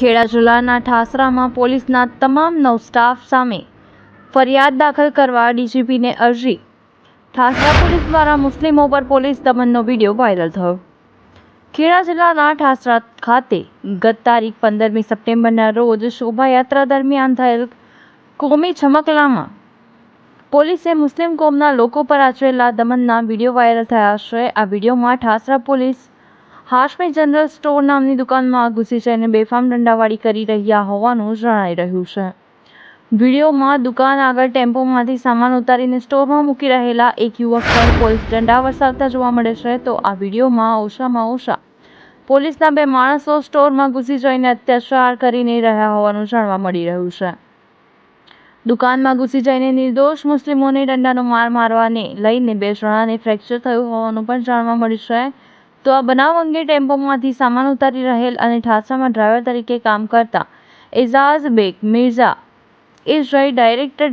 ખેડા જિલ્લાના ઠાસરામાં પોલીસના તમામ 9 સ્ટાફ સામે ફરિયાદ દાખલ કરવા ડીજીપીને અરજી. ઠાસરા પોલીસ દ્વારા મુસ્લિમો પર પોલીસ દમનનો વિડીયો વાયરલ થયો. ખેડા જિલ્લાના ઠાસરા ખાતે ગત તારીખ 15મી સપ્ટેમ્બરના રોજ શોભાયાત્રા દરમિયાન થયેલ કોમી છમકલામાં પોલીસે મુસ્લિમ કોમના લોકો પર આચરેલા દમનના વિડીયો વાયરલ થયા છે. આ વિડીયોમાં Thasra police Hashmi general store નામની દુકાનમાં ઘૂસી જઈને બેફામ દંડાવાળી કરી રહ્યા હોવાનું જણાઈ રહ્યું છે. વિડીયોમાં દુકાન આગળ ટેમ્પોમાંથી સામાન ઉતારીને સ્ટોરમાં મૂકી રહેલા એક યુવક પર પોલીસ દંડા વરસાવતા જોવા મળે છે. તો આ વિડીયોમાં ઓછામાં ઓછા પોલીસના 2 માણસો સ્ટોરમાં ઘૂસી જઈને અત્યાચાર કરી રહ્યા હોવાનું જાણવા મળી રહ્યું છે. દુકાનમાં ઘૂસી જઈને નિર્દોષ મુસ્લિમોને દંડાનો માર મારવાને લઈને 2 જણાને ફ્રેક્ચર થયું હોવાનું પણ જાણવા મળ્યું છે. તો આ બનાવ અંગે ટેમ્પોમાંથી સામાન ઉતારી રહેલ અને ઠાસરામાં ડ્રાઈવર તરીકે કામ કરતા Ejaz bag Mirza A director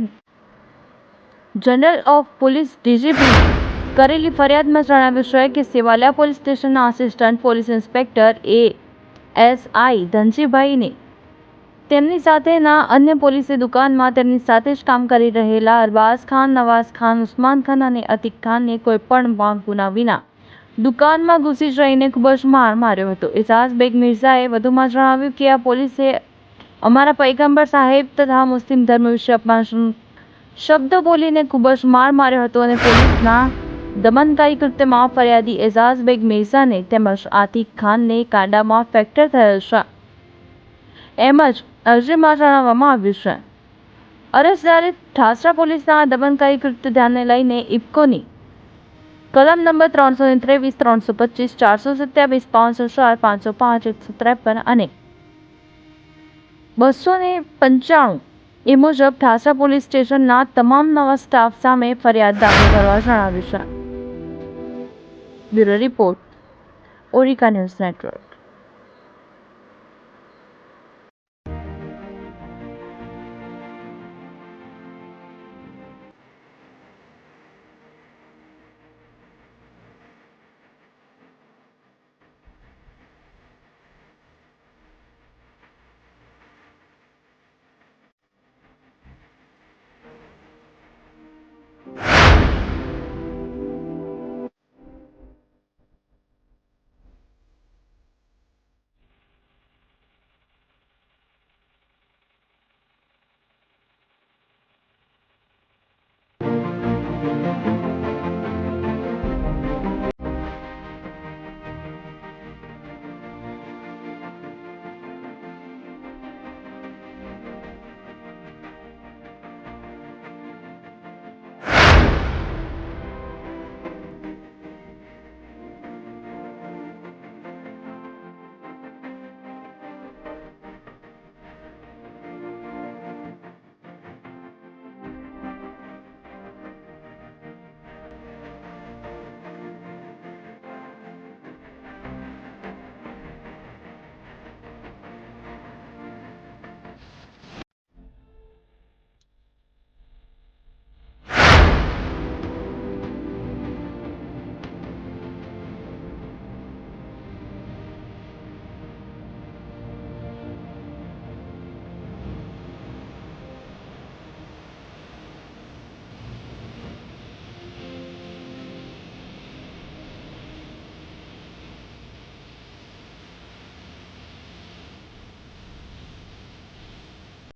general of police DGP કરેલી ફરિયાદમાં જણાવ્યું છે કે સેવાલિયા પોલીસ સ્ટેશનના આસિસ્ટન્ટ પોલીસ ઇન્સ્પેક્ટર ASI ધનજીભાઈને તેમની સાથેના અન્ય પોલીસે દુકાનમાં તેમની સાથે જ કામ કરી રહેલા અરબાઝ ખાન, નવાઝ ખાન, ઉસ્માન ખાન અને અતિક ખાનને કોઈપણ ગુના વિના દુકાનમાં ઘૂસી જઈને ખૂબ જ માર માર્યો હતો. એઝાઝ બેગ મિર્ઝાએ વધુમાં જણાવ્યું કે આ પોલીસે અમારા પૈગંબર સાહેબ તથા મુસ્લિમ ધર્મ વિશે અપમાનજનક શબ્દો બોલીને ખૂબ જ માર માર્યો હતો અને પોલીસના દમનકારી કૃત્યમાં ફરિયાદી એઝાઝ બેગ મિર્ઝાને તેમજ આતિક ખાનને કાંડામાં ફ્રેક્ચર થયેલ છે એમ જ અરજીમાં જણાવવામાં આવ્યું છે. અરજદારે ઠાસરા પોલીસના દમનકારી કૃત્ય ધ્યાને લઈને ઇફકોની કલમ નંબર 323, 325, 427, 504, 505, 153 અને 295 એ મુજબ ઠાસરા પોલીસ સ્ટેશનના તમામ નવા સ્ટાફ સામે ફરિયાદ દાખલ કરવા જણાવ્યું છે. બ્યુરો રિપોર્ટ, ઓરિકા ન્યૂઝ નેટવર્ક.